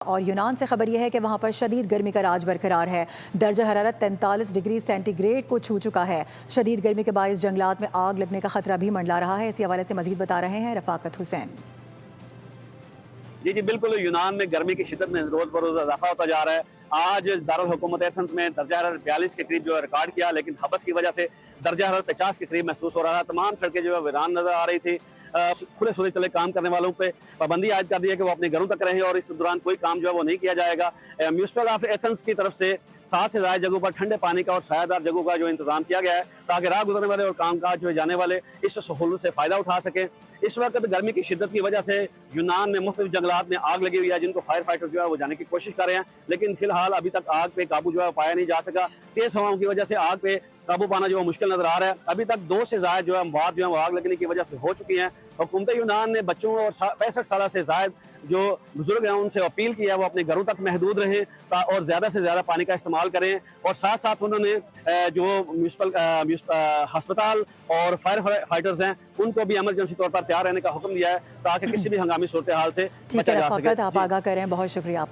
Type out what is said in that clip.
और यूनान से खबर यह है कि वहां पर शदीद गर्मी का राज बरकरार है। दर्जा हरारत 43 डिग्री सेंटीग्रेड को छू चुका है। शदीद गर्मी के बायस जंगलात में आग लगने का खतरा भी मंडला रहा है। इसी हवाले से मजीद बता रहे हैं रफाकत हुसैन। जी बिल्कुल, यूनान में गर्मी की शिद्दत में रोज बरोज इजाफा होता जा रहा है। आज दारुल हुकूमत एथेंस में दर्जा हरारत 42 के करीब जो है रिकॉर्ड किया, लेकिन हबस की वजह से दर्जा हरारत 50 के करीब महसूस हो रहा है। तमाम सड़कें जो है वीरान नजर आ रही थी। खुले सूरज तले काम करने वालों पे पाबंदी आयद कर दी है कि वो अपने घरों तक रहें और इस दौरान कोई काम जो है वो नहीं किया जाएगा। म्यूनिसिपल ऑफ एथेंस की तरफ से 7 से ज़्यादा जगहों पर ठंडे पानी का और सायादार जगहों का जो इंतजाम किया गया है, ताकि राह गुजरने वाले और कामकाज जो जाने वाले इस सहूलत से फ़ायदा उठा सकें। इस वक्त गर्मी की शिद्दत की वजह से यूनान में मुख्तलिफ जंगलात में आग लगी हुई है, जिनको फायर फाइटर जो है वो जाने की कोशिश कर रहे हैं, लेकिन फिलहाल अभी तक आग पे काबू जो है पाया नहीं जा सका। तेज हवाओं की वजह से आग पे काबू पाना जो है मुश्किल नजर आ रहा है। अभी तक 2 से ज्यादा जो है अमवात जो है वो आग लगने की वजह से हो चुकी हैं। हुकूमत यूनान ने बच्चों और 65 साल से जायद जो बुजुर्ग हैं उनसे अपील की है वो अपने घरों तक महदूद रहें और ज्यादा से ज्यादा पानी का इस्तेमाल करें। और साथ साथ उन्होंने जो म्यूनिसिपल हस्पताल और फायर फाइटर्स हैं उनको भी इमरजेंसी तौर पर तैयार रहने का हुक्म दिया है, ताकि किसी भी हंगामी सूरत हाल से बचा जा सके। आप आगाह करें, बहुत शुक्रिया।